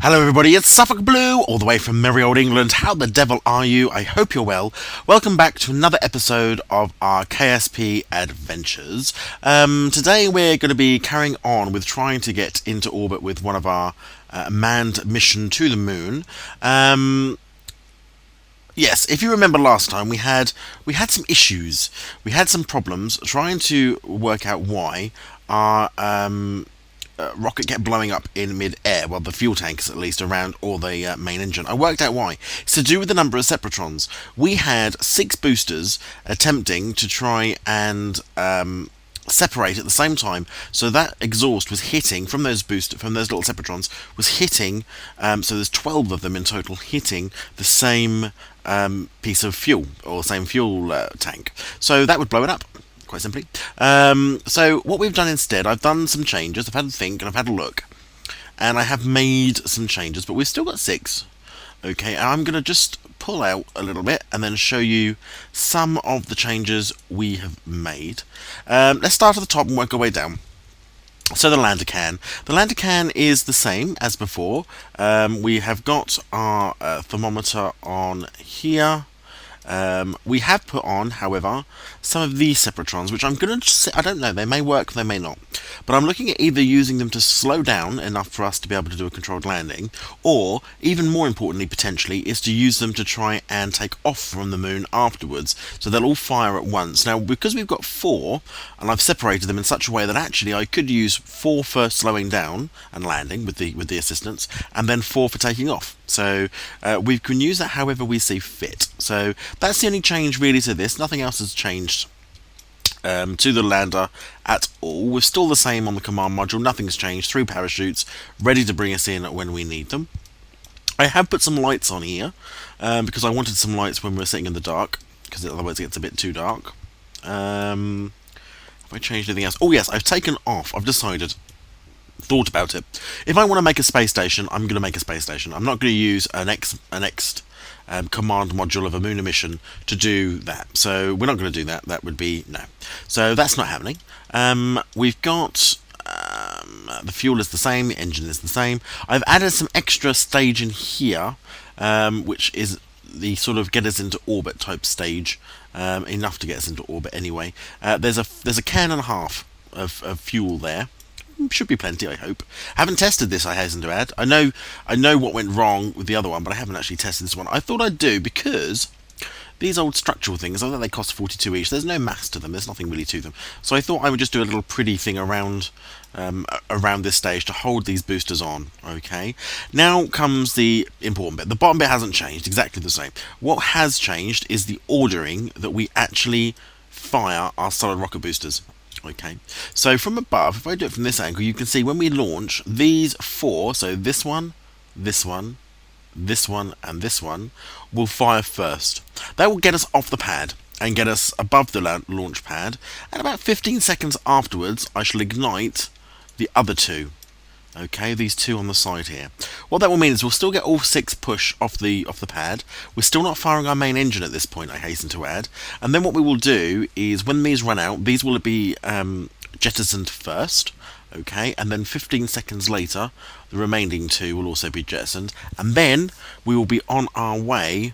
Hello everybody, it's SuffolkBlue, all the way from merry old England. How the devil are you? I hope you're well. Welcome back to another episode of our KSP adventures. Today we're going to be carrying on with trying to get into orbit with one of our manned mission to the moon. Yes, if you remember last time, we had some issues. We had some problems trying to work out why our rocket kept blowing up in mid-air, well, the fuel tanks at least, around or the main engine. I worked out why. It's to do with the number of Separatrons. We had 6 boosters attempting to try and separate at the same time, so that exhaust was hitting from those little Separatrons was hitting. So there's 12 of them in total hitting the same piece of fuel or same fuel tank. So that would blow it up. Quite simply. So what we've done instead, I've done some changes. I've had a think and I've had a look, and I have made some changes, but we've still got 6. Okay, and I'm going to just pull out a little bit and then show you some of the changes we have made. Let's start at the top and work our way down. So the lander can. The lander can is the same as before. We have got our thermometer on here. We have put on, however, some of these Separatrons, which I'm going to say, I don't know, they may work, they may not. But I'm looking at either using them to slow down enough for us to be able to do a controlled landing, or, even more importantly, potentially, is to use them to try and take off from the moon afterwards. So they'll all fire at once. Now, because we've got 4, and I've separated them in such a way that actually I could use 4 for slowing down and landing with the assistance, and then 4 for taking off. So we can use that however we see fit. So that's the only change really to this. Nothing else has changed to the lander at all. We're still the same on the command module. Nothing's changed. 3 parachutes ready to bring us in when we need them. I have put some lights on here because I wanted some lights when we're sitting in the dark, because otherwise it gets a bit too dark. Have I changed anything else? Oh yes, I've taken off. I've decided. Thought about it. If I want to make a space station, I'm going to make a space station. I'm not going to use an next command module of a moon mission to do that. So we're not going to do that. That would be no. So that's not happening. We've got the fuel is the same. The engine is the same. I've added some extra stage in here, which is the sort of get us into orbit type stage. Enough to get us into orbit anyway. There's a can and a half of fuel there. Should be plenty, I hope. Haven't tested this, I hasten to add. I know what went wrong with the other one, but I haven't actually tested this one. I thought I'd do, because these old structural things, although they cost 42 each, there's no mass to them, there's nothing really to them. So I thought I would just do a little pretty thing around this stage to hold these boosters on. Okay. Now comes the important bit. The bottom bit hasn't changed, exactly the same. What has changed is the ordering that we actually fire our solid rocket boosters. Okay, so from above, if I do it from this angle, you can see when we launch, these 4, so this one, this one, this one, and this one, will fire first. That will get us off the pad and get us above the launch pad, and about 15 seconds afterwards, I shall ignite the other 2. Okay, these 2 on the side here. What that will mean is we'll still get all 6 push off the pad. We're still not firing our main engine at this point, I hasten to add. And then what we will do is, when these run out, these will be jettisoned first. Okay, and then 15 seconds later, the remaining 2 will also be jettisoned. And then we will be on our way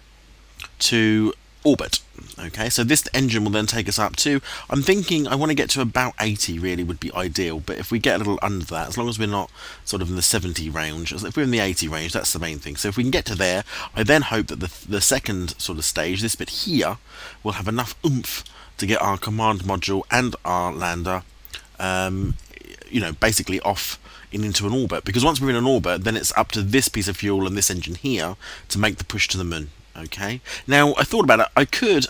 to orbit. Okay, so this engine will then take us up to, I'm thinking I want to get to about 80 really would be ideal, but if we get a little under that, as long as we're not sort of in the 70 range, if we're in the 80 range, that's the main thing. So if we can get to there, I then hope that the second sort of stage, this bit here, will have enough oomph to get our command module and our lander basically off into an orbit, because once we're in an orbit, then it's up to this piece of fuel and this engine here to make the push to the moon. Okay, now I thought about it. I could,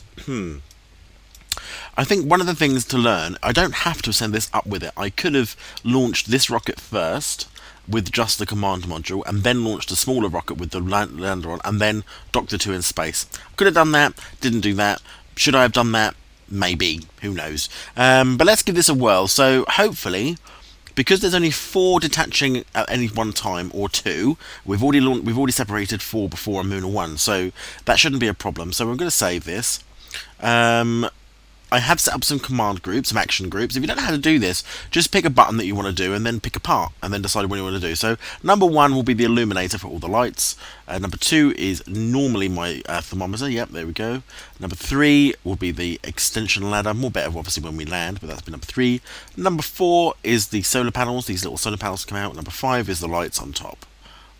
I think one of the things to learn, I don't have to send this up with it. I could have launched this rocket first with just the command module, and then launched a smaller rocket with the lander on, and then docked the 2 in space. Could have done that, didn't do that. Should I have done that? Maybe, who knows. But let's give this a whirl. So hopefully, because there's only 4 detaching at any one time, or 2, we've already separated 4 before a moon or 1, so that shouldn't be a problem. So we're going to save this. I have set up some command groups, some action groups. If you don't know how to do this, just pick a button that you want to do and then pick a part and then decide what you want to do. So number 1 will be the illuminator for all the lights. Number 2 is normally my thermometer. Yep, there we go. Number 3 will be the extension ladder. More better, obviously, when we land, but that's been number 3. Number 4 is the solar panels. These little solar panels come out. Number 5 is the lights on top.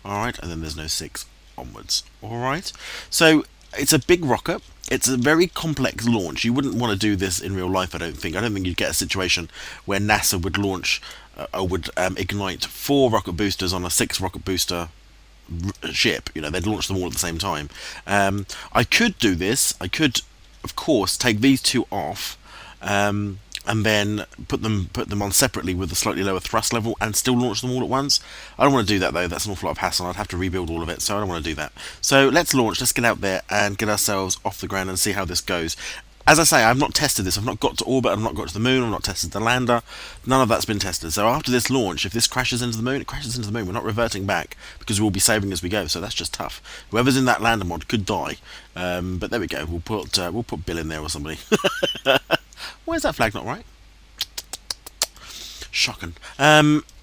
Alright, and then there's no 6 onwards. Alright, so it's a big rocket. It's a very complex launch. You wouldn't want to do this in real life, I don't think. I don't think you'd get a situation where NASA would launch or would ignite 4 rocket boosters on a 6 rocket booster ship. You know, they'd launch them all at the same time. I could do this. I could, of course, take these 2 off and then put them on separately with a slightly lower thrust level and still launch them all at once. I don't want to do that though, that's an awful lot of hassle. I'd have to rebuild all of it, so I don't want to do that. So let's launch, let's get out there and get ourselves off the ground and see how this goes. As I say, I've not tested this, I've not got to orbit, I've not got to the moon, I've not tested the lander, none of that's been tested. So after this launch, if this crashes into the moon, it crashes into the moon. We're not reverting back because we'll be saving as we go, so that's just tough. Whoever's in that lander mod could die, but there we go, we'll put Bill in there or somebody. Why is that flag not right? Shocking.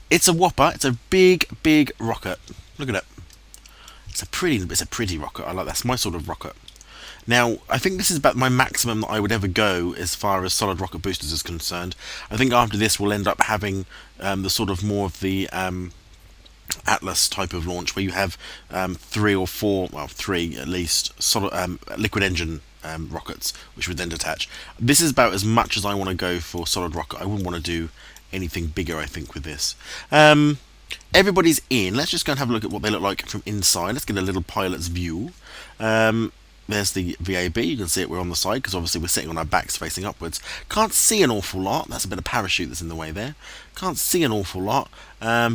It's a whopper. It's a big rocket. Look at it. It's a pretty rocket. I like that's my sort of rocket. Now, I think this is about my maximum that I would ever go as far as solid rocket boosters is concerned. I think after this we'll end up having the sort of more of the Atlas type of launch where you have 3 or 4, well 3 at least, solid liquid engine rockets which would then detach. This is about as much as I want to go for solid rocket. I wouldn't want to do anything bigger, I think, with this. Everybody's in. Let's just go and have a look at what they look like from inside. Let's get a little pilot's view. There's the VAB. You can see it, we're on the side because obviously we're sitting on our backs facing upwards. Can't see an awful lot. That's a bit of parachute that's in the way there. Can't see an awful lot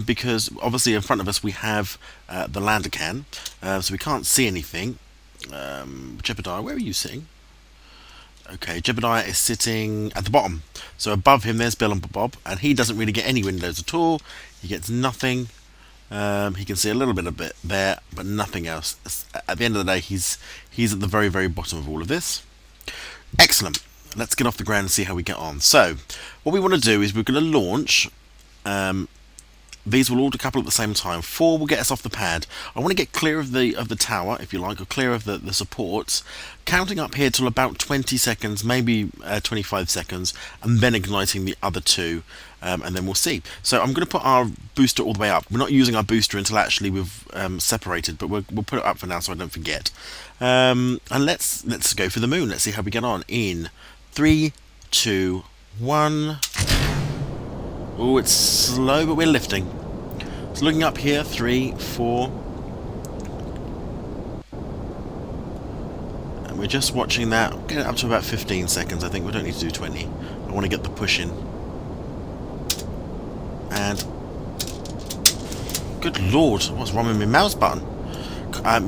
because obviously in front of us we have the lander can, so we can't see anything. Jebediah, where are you sitting? Okay, Jebediah is sitting at the bottom. So above him there's Bill and Bob, and he doesn't really get any windows at all. He gets nothing. He can see a little bit of it there, but nothing else. At the end of the day, he's at the very bottom of all of this. Excellent. Let's get off the ground and see how we get on. So, what we want to do is we're going to launch. These will all decouple at the same time. 4 will get us off the pad. I want to get clear of the tower, if you like, or clear of the supports. Counting up here till about 20 seconds, maybe 25 seconds, and then igniting the other 2, and then we'll see. So I'm going to put our booster all the way up. We're not using our booster until actually we've separated, but we'll put it up for now so I don't forget. And let's go for the moon. Let's see how we get on. In 3, 2, 1. Oh, it's slow, but we're lifting. So looking up here, 3, 4. And we're just watching that. Get it up to about 15 seconds, I think. We don't need to do 20. I want to get the push in. And... good lord, what's wrong with my mouse button?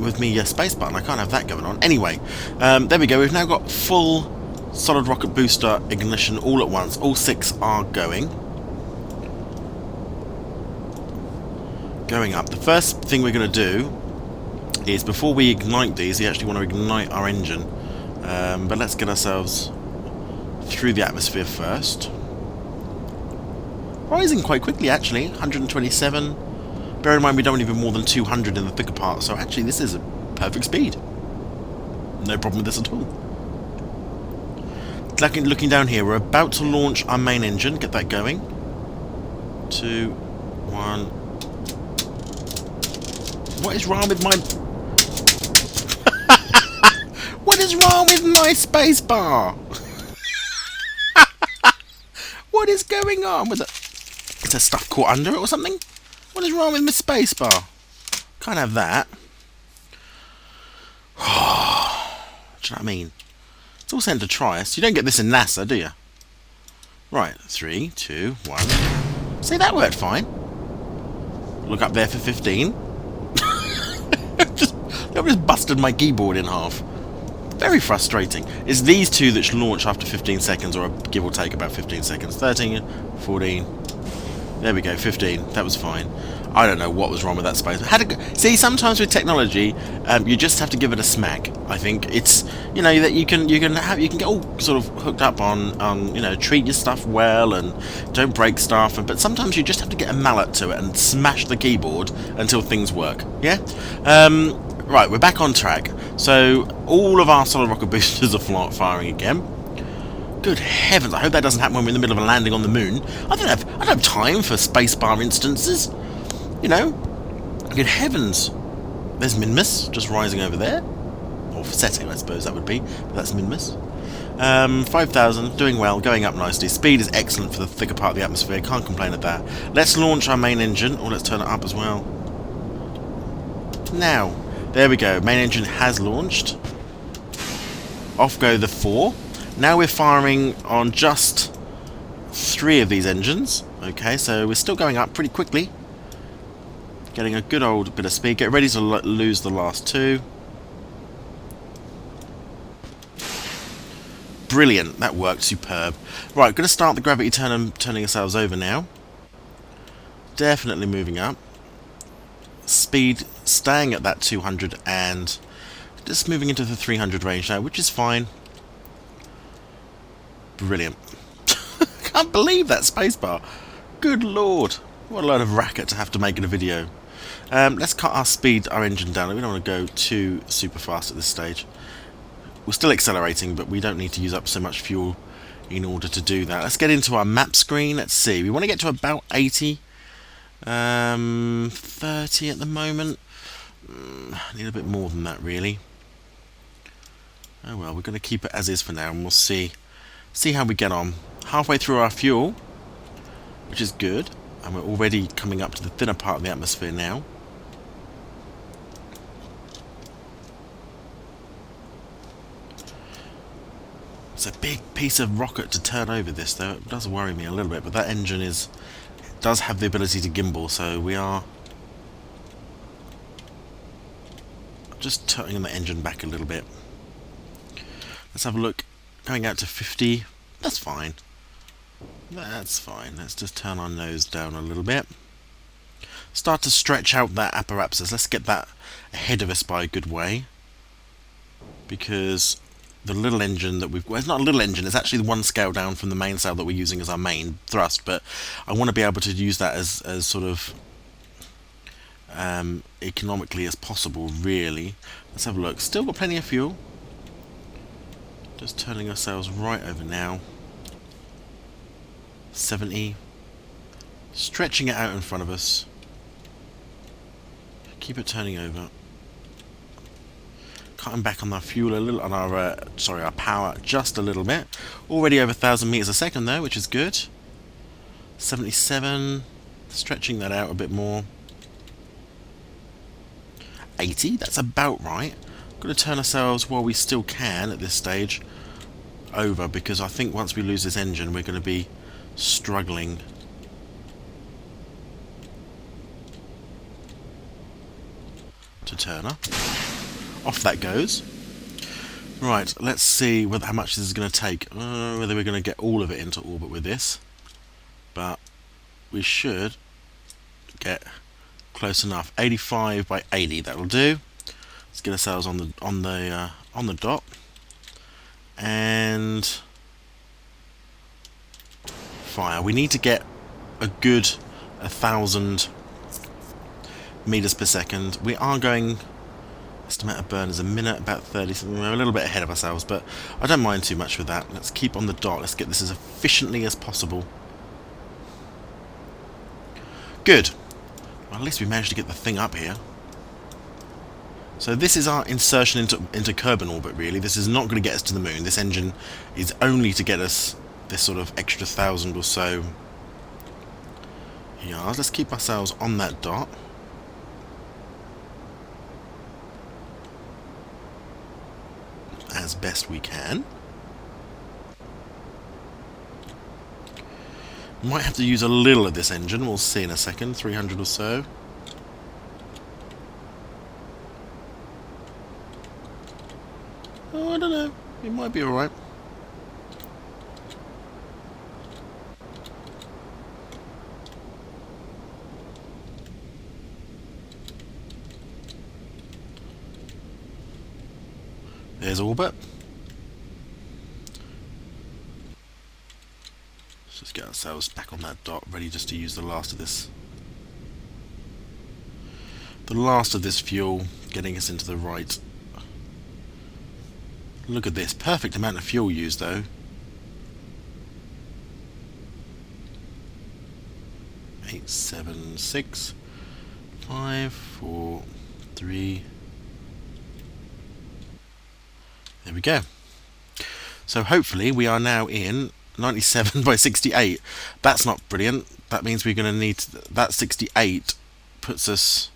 With me space button, I can't have that going on. Anyway, there we go. We've now got full solid rocket booster ignition all at once. All 6 are going. Going up. The first thing we're going to do is, before we ignite these, we actually want to ignite our engine. But let's get ourselves through the atmosphere first. Rising quite quickly, actually. 127. Bear in mind we don't even more than 200 in the thicker part, so actually this is a perfect speed. No problem with this at all. Looking down here, we're about to launch our main engine. Get that going. 2, 1... What is wrong with my... What is wrong with my space bar? What is going on with it? Is there stuff caught under it or something? What is wrong with my space bar? Can't have that. Do you know what I mean? It's all sent to try us. You don't get this in NASA, do you? Right, 3, 2, 1. See, that worked fine. Look up there for 15. I've just busted my keyboard in half. Very frustrating. It's these 2 that should launch after 15 seconds, or give or take about 15 seconds. 13, 14. There we go, 15. That was fine. I don't know what was wrong with that space. See, sometimes with technology, you just have to give it a smack. I think it's, you know, that you can get all sort of hooked up on you know, treat your stuff well and don't break stuff. But sometimes you just have to get a mallet to it and smash the keyboard until things work. Yeah. Right, we're back on track. So all of our solid rocket boosters are firing again. Good heavens! I hope that doesn't happen when we're in the middle of a landing on the moon. I don't have time for spacebar instances. You know. Good heavens! There's Minmus just rising over there, or setting, I suppose that would be. But that's Minmus. 5,000, doing well, going up nicely. Speed is excellent for the thicker part of the atmosphere. Can't complain at that. Let's launch our main engine, or let's turn it up as well. Now, there we go. Main engine has launched. Off go the 4. Now we're firing on just 3 of these engines. Okay, so we're still going up pretty quickly. Getting a good old bit of speed. Get ready to lose the last 2. Brilliant. That worked. Superb. Right, going to start the gravity turning ourselves over now. Definitely moving up. Speed staying at that 200 and just moving into the 300 range now, which is fine. Brilliant. Can't believe that spacebar. Good lord. What a load of racket to have to make in a video. Let's cut our engine down. We don't want to go too super fast at this stage. We're still accelerating, but we don't need to use up so much fuel in order to do that. Let's get into our map screen. Let's see. We want to get to about 80. 30 at the moment. Need a bit more than that, really. Oh well, we're going to keep it as is for now, and we'll see how we get on. Halfway through our fuel, which is good, and we're already coming up to the thinner part of the atmosphere now. It's a big piece of rocket to turn over this, though. It does worry me a little bit, but that engine does have the ability to gimbal, so we are just turning the engine back a little bit. Let's have a look. Going out to 50. That's fine. That's fine. Let's just turn our nose down a little bit. Start to stretch out that apparatus. Let's get that ahead of us by a good way. Because the little engine that we've... Well, it's not a little engine. It's actually the one scale down from the main sail that we're using as our main thrust. But I want to be able to use that as sort of economically as possible, really. Let's have a look. Still got plenty of fuel. Just turning ourselves right over now. 70. Stretching it out in front of us. Keep it turning over. Cutting back on our fuel a little, on our our power just a little bit. Already over 1,000 meters a second though, which is good. 77. Stretching that out a bit more. 80. That's about right. Going to turn ourselves while we still can at this stage over, because I think once we lose this engine we're going to be struggling. To turn up. Off that goes. Right, let's see how much this is going to take. Whether we're going to get all of it into orbit with this, but we should get close enough. 85 by 80, that'll do. Let's get ourselves on the dot and fire. We need to get a good 1,000 meters per second. We are going. Estimate of burn is a minute, about 30 something. We're a little bit ahead of ourselves, but I don't mind too much with that. Let's keep on the dot. Let's get this as efficiently as possible. Good. Well, at least we managed to get the thing up here. So this is our insertion into Kerbal orbit, really. This is not going to get us to the moon. This engine is only to get us this sort of extra 1,000 or so yards. Let's keep ourselves on that dot. As best we can. Might have to use a little of this engine. We'll see in a second. 300 or so. Oh, I don't know. It might be alright. There's orbit. Let's just get ourselves back on that dot, ready just to use the last of this. The last of this fuel, getting us into the right. Look at this, perfect amount of fuel used though. 8, 7, 6, 5, 4, 3. There we go. So hopefully we are now in 97 by 68. That's not brilliant. That means we're going to need that 68 puts us.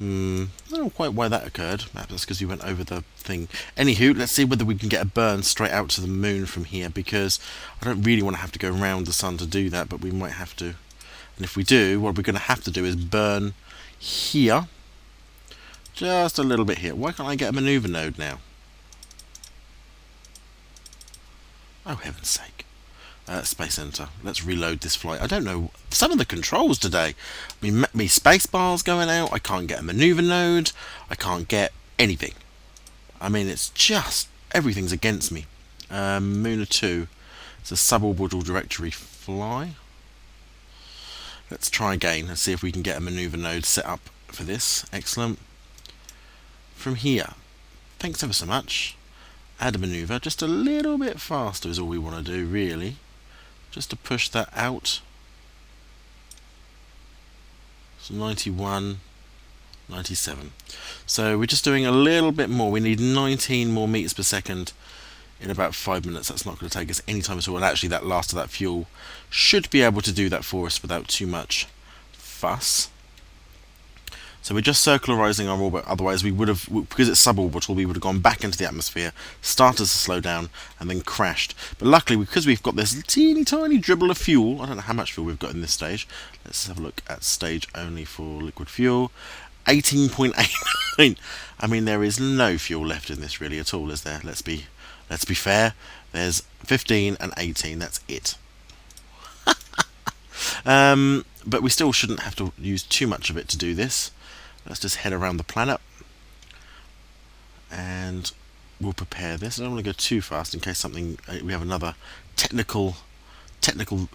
I don't know quite why that occurred. Perhaps that's because we went over the thing. Anywho, let's see whether we can get a burn straight out to the moon from here, because I don't really want to have to go around the sun to do that, but we might have to. And if we do, what we're going to have to do is burn here. Just a little bit here. Why can't I get a maneuver node now? Oh, heaven's sake. Space Center. Let's reload this flight. I don't know some of the controls today. Me space bar's going out. I can't get a maneuver node. I can't get anything. I mean, it's just everything's against me. Muna 2. It's a suborbital directory fly. Let's try again and see if we can get a maneuver node set up for this. Excellent. From here. Thanks ever so much. Add a maneuver. Just a little bit faster is all we want to do, really. Just to push that out. So 91, 97. So we're just doing a little bit more. We need 19 more meters per second in about 5 minutes. That's not going to take us any time at all. And actually that last of that fuel should be able to do that for us without too much fuss. So we're just circularizing our orbit, otherwise we would have, because it's suborbital, we would have gone back into the atmosphere, started to slow down, and then crashed. But luckily, because we've got this teeny tiny dribble of fuel, I don't know how much fuel we've got in this stage. Let's have a look at stage only for liquid fuel. 18.89. I mean, there is no fuel left in this really at all, is there? Let's be fair. There's 15 and 18, that's it. But we still shouldn't have to use too much of it to do this. Let's just head around the planet and we'll prepare this. I don't want to go too fast in case something we have another technical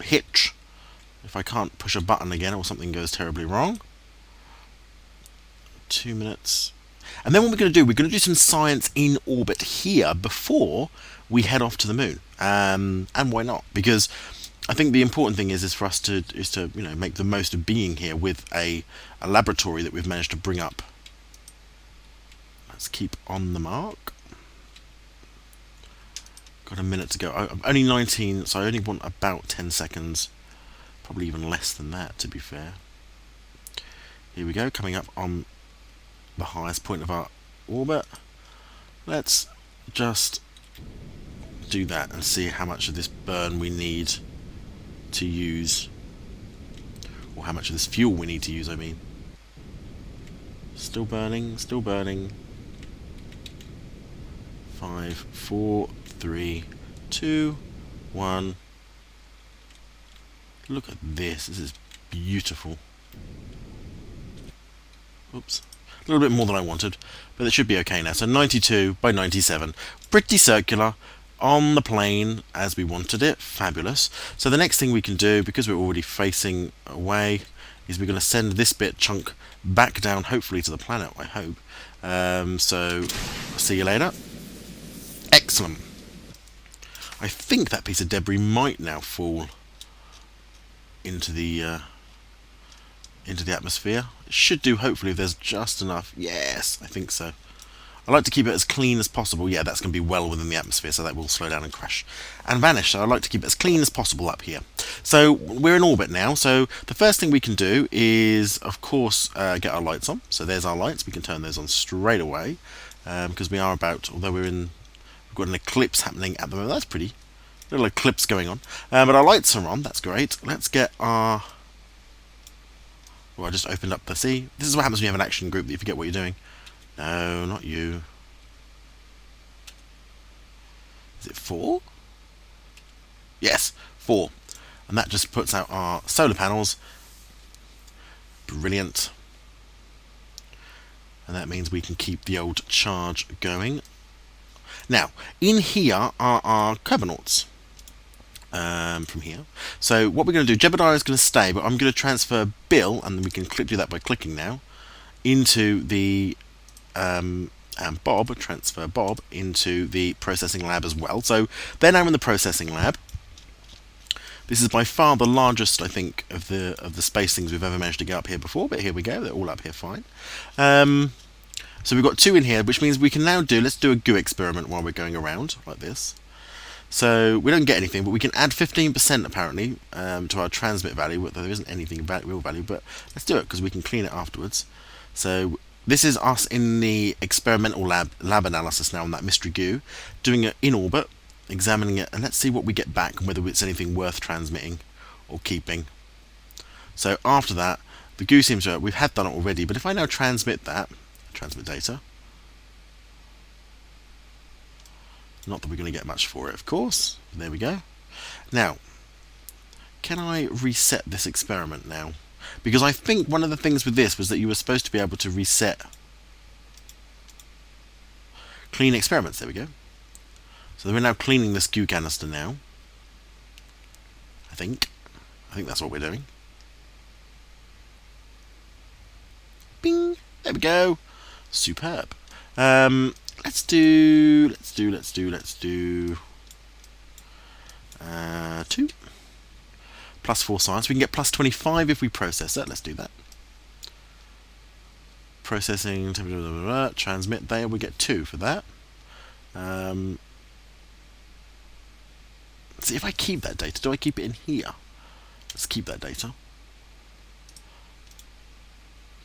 hitch. If I can't push a button again or something goes terribly wrong. 2 minutes. And then what we're going to do, we're going to do some science in orbit here before we head off to the moon. And why not? Because I think the important thing is for us to make the most of being here with a laboratory that we've managed to bring up. Let's keep on the mark. Got a minute to go. I'm only 19, so I only want about 10 seconds. Probably even less than that, to be fair. Here we go, coming up on the highest point of our orbit. Let's just do that and see how much of this burn we need to use, or how much of this fuel we need to use, I mean. Still burning, still burning. 5, 4, 3, 2, 1. Look at this. This is beautiful. Oops. A little bit more than I wanted, but it should be okay now. So 92 by 97. Pretty circular. On the plane as we wanted it. Fabulous. So the next thing we can do, because we're already facing away, is we're going to send this bit chunk back down, hopefully to the planet, I hope. So see you later. Excellent. I think that piece of debris might now fall into the atmosphere. It should do, hopefully, if there's just enough. Yes, I think so. I like to keep it as clean as possible. Yeah, that's going to be well within the atmosphere, so that will slow down and crash and vanish. So I like to keep it as clean as possible up here. So we're in orbit now. So the first thing we can do is, of course, get our lights on. So there's our lights. We can turn those on straight away because we are about, although we've got an eclipse happening at the moment. That's pretty. Little eclipse going on. But our lights are on. That's great. Let's get our... Oh, I just opened up the... See? This is what happens when you have an action group, that you forget what you're doing. No, not you. Is it 4? Yes, 4. And that just puts out our solar panels. Brilliant. And that means we can keep the old charge going. Now, in here are our Kerbal from here. So what we're going to do, Jebediah is going to stay, but I'm going to transfer Bill, and we can do that by clicking now, into the and Bob, transfer Bob into the processing lab as well. So they're now in the processing lab. This is by far the largest, I think, of the space things we've ever managed to get up here before, but here we go, they're all up here fine. So we've got 2 in here, which means we can now let's do a goo experiment while we're going around, like this. So we don't get anything, but we can add 15% apparently to our transmit value, though there isn't anything about real value, but let's do it because we can clean it afterwards. So this is us in the experimental lab analysis now on that mystery goo, doing it in orbit, examining it, and let's see what we get back and whether it's anything worth transmitting or keeping. So after that, the goo seems to, we have done it already, but if I now transmit data, not that we're going to get much for it, of course. There we go. Now, can I reset this experiment now? Because I think one of the things with this was that you were supposed to be able to reset clean experiments. There we go. So we're now cleaning this goo canister now. I think that's what we're doing. Bing! There we go. Superb. Let's do 2 plus 4 science. We can get plus 25 if we process it. Let's do that. Processing, transmit there. We get 2 for that. See if I keep that data. Do I keep it in here? Let's keep that data.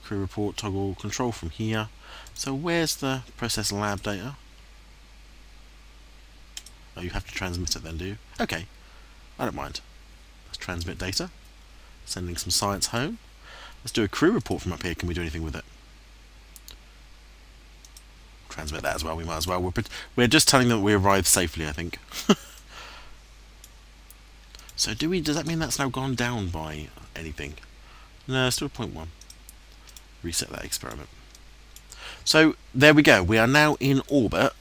Crew report, toggle control from here. So where's the process lab data? Oh, you have to transmit it then, do you? Okay, I don't mind. Let's transmit data. Sending some science home. Let's do a crew report from up here. Can we do anything with it? Transmit that as well. We might as well. We're just telling them that we arrived safely, I think. So does that mean that's now gone down by anything? No, still 0.1. Reset that experiment. So there we go. We are now in orbit,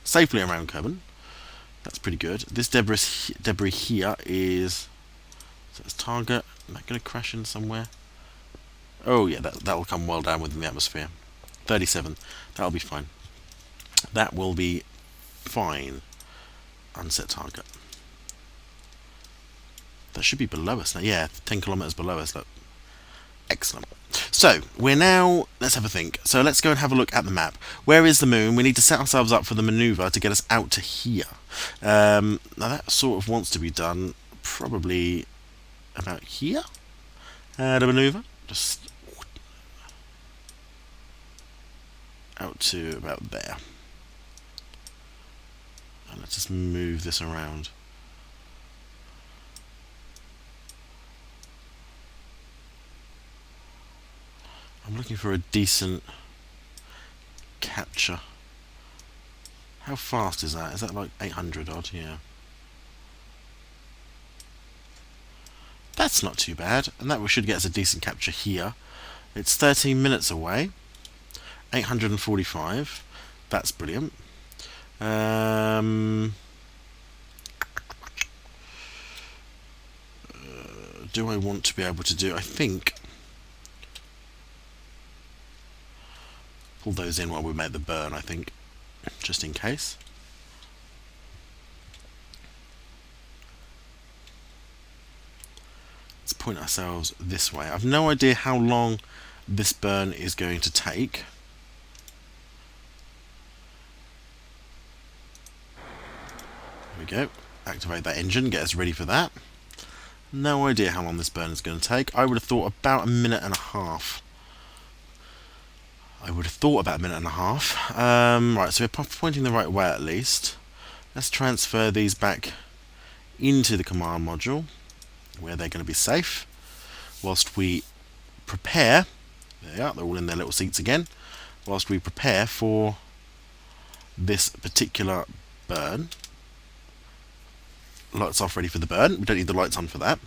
safely around Kerbal. That's pretty good. This debris here is. So it's target. Am I going to crash in somewhere? Oh yeah, that'll come well down within the atmosphere. 37. That'll be fine. That will be fine. Unset target. That should be below us now. Yeah, 10 kilometers below us. Look. Excellent. So, we're now, let's have a think. So let's go and have a look at the map. Where is the moon? We need to set ourselves up for the manoeuvre to get us out to here. Now that sort of wants to be done probably about here. The manoeuvre. Just out to about there. And let's just move this around. I'm looking for a decent capture. How fast is that? Is that like 800 odd? Yeah. That's not too bad, and that should get us a decent capture here. It's 13 minutes away. 845. That's brilliant. Do I want to be able to do? I think. Pull those in while we make the burn, I think, just in case. Let's point ourselves this way. I've no idea how long this burn is going to take. There we go. Activate that engine, get us ready for that. No idea how long this burn is going to take. I would have thought about a minute and a half. Right, so we're pointing the right way at least. Let's transfer these back into the command module, where they're going to be safe, whilst we prepare. There they are, they're all in their little seats again. Whilst we prepare for this particular burn. Lights off, ready for the burn. We don't need the lights on for that.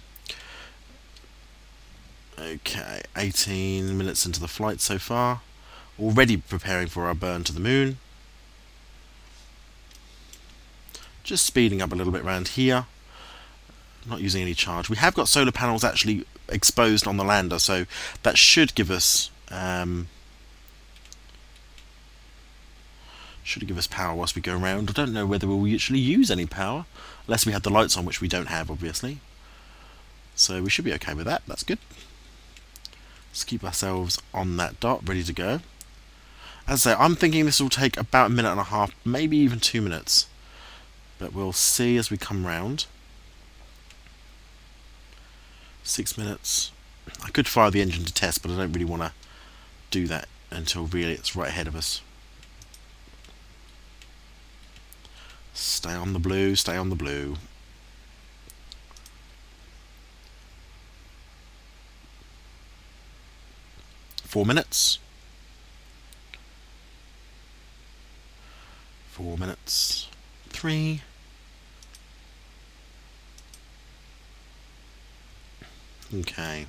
Okay, 18 minutes into the flight so far. Already preparing for our burn to the moon. Just speeding up a little bit around here. Not using any charge. We have got solar panels actually exposed on the lander, so that should give us power whilst we go around. I don't know whether we'll actually use any power, unless we have the lights on, which we don't have, obviously. So we should be okay with that. That's good. Let's keep ourselves on that dot, ready to go. As I say, I'm thinking this will take about 1.5 minutes, maybe even 2 minutes. But we'll see as we come round. 6 minutes. I could fire the engine to test, but I don't really want to do that until really it's right ahead of us. Stay on the blue, stay on the blue. Four minutes. 4 minutes. 3. Okay.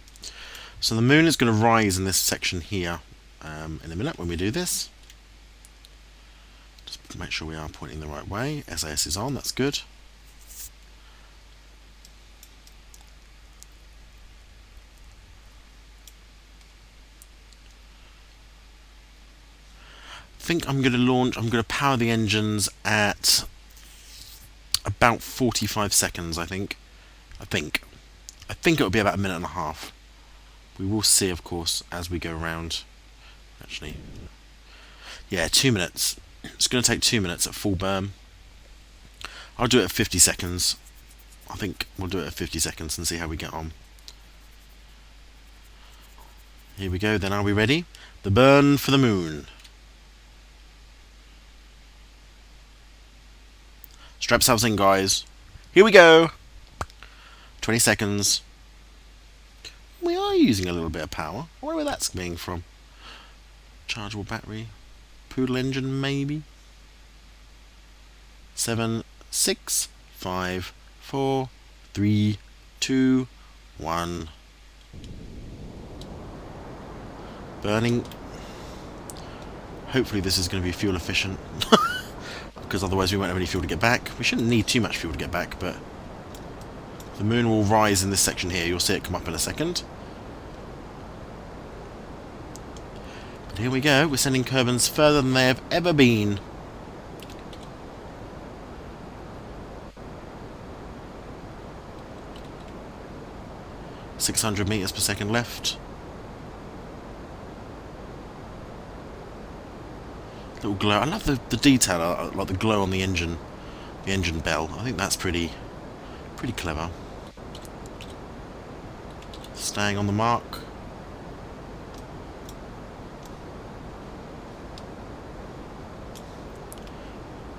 So the moon is going to rise in this section here in a minute when we do this. Just make sure we are pointing the right way. SAS is on, that's good. I think I'm going to power the engines at about 45 seconds, I think it'll be about 1.5 minutes. We will see, of course, as we go around. Actually, yeah, 2 minutes. It's going to take 2 minutes at full burn. I'll do it at 50 seconds. I think we'll do it at 50 seconds and see how we get on. Here we go, then. Are we ready? The burn for the moon. Strap yourselves in, guys. Here we go. 20 seconds. We are using a little bit of power. I wonder where that's coming from. Chargeable battery. Poodle engine, maybe. 7, 6, 5, 4, 3, 2, 1. Burning. Hopefully this is going to be fuel efficient. Because otherwise we won't have any fuel to get back. We shouldn't need too much fuel to get back, but the moon will rise in this section here. You'll see it come up in a second. But here we go. We're sending Kerbals further than they have ever been. .600 meters per second left. Little glow. I love the detail, like the glow on the engine bell. I think that's pretty clever. Staying on the mark.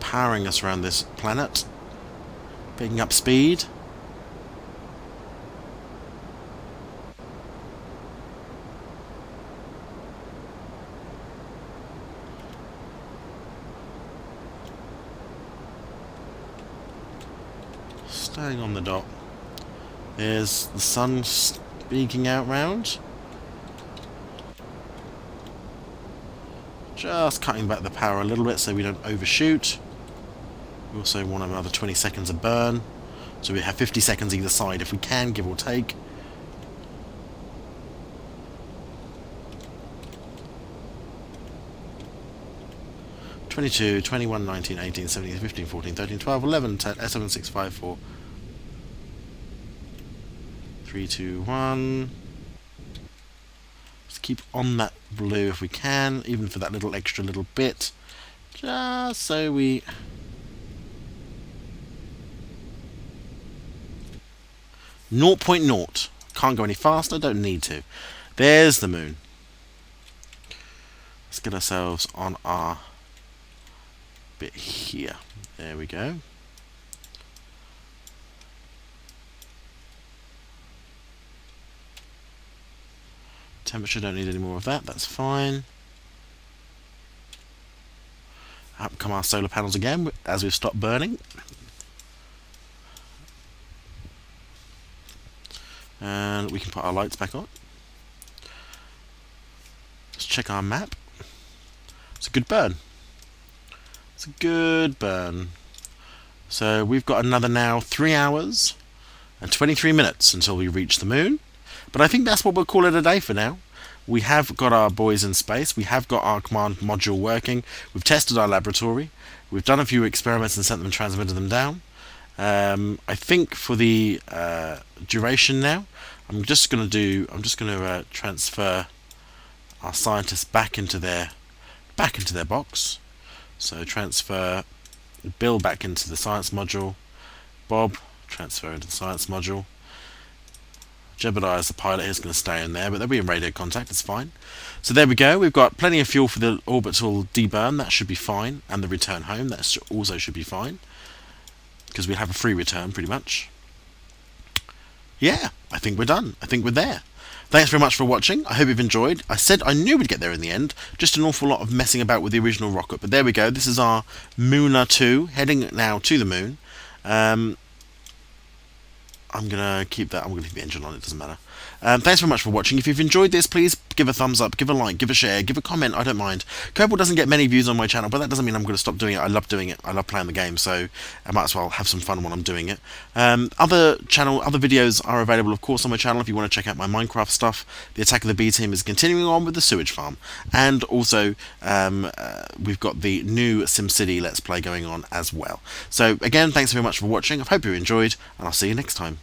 Powering us around this planet. Picking up speed. Staying on the dot. There's the sun speaking out round. Just cutting back the power a little bit so we don't overshoot. We also want another 20 seconds of burn. So we have 50 seconds either side if we can, give or take. (22, 21, 19, 18, 17, 15, 14, 13, 12, 11, 10, 7, 6, 5, 4, 3, 2, 1. Let's keep on that blue if we can, even for that extra little bit. Just so we... .0. Can't go any faster, don't need to. There's the moon. Let's get ourselves on our bit here. There we go. Temperature, don't need any more of that, that's fine. Up come our solar panels again as we've stopped burning. And we can put our lights back on. Let's check our map. It's a good burn. It's a good burn. So we've got another now 3 hours and 23 minutes until we reach the moon. But I think that's what we'll call it a day for now. We have got our boys in space. We have got our command module working. We've tested our laboratory. We've done a few experiments and sent them and transmitted them down. I think for the duration now, I'm just going to transfer our scientists back into their box. So transfer Bill back into the science module. Bob, transfer into the science module. Jebediah as the pilot is going to stay in there, but they'll be in radio contact, it's fine. So there we go, we've got plenty of fuel for the orbital deburn, that should be fine, and the return home, that also should be fine, because we'll have a free return pretty much. Yeah, I think we're done. I think we're there. Thanks very much for watching. I hope you've enjoyed. I said I knew we'd get there in the end. Just an awful lot of messing about with the original rocket. But there we go. This is our Mooner 2, heading now to the moon. I'm going to keep that. I'm going to leave the engine on. It doesn't matter. Thanks very much for watching. If you've enjoyed this, please give a thumbs up, give a like, give a share, give a comment. I don't mind. Kerbal doesn't get many views on my channel, but that doesn't mean I'm going to stop doing it. I love doing it. I love playing the game, so I might as well have some fun while I'm doing it. Other videos are available, of course, on my channel if you want to check out my Minecraft stuff. The Attack of the B Team is continuing on with the sewage farm, and also we've got the new SimCity Let's Play going on as well. So again, thanks very much for watching. I hope you enjoyed, and I'll see you next time.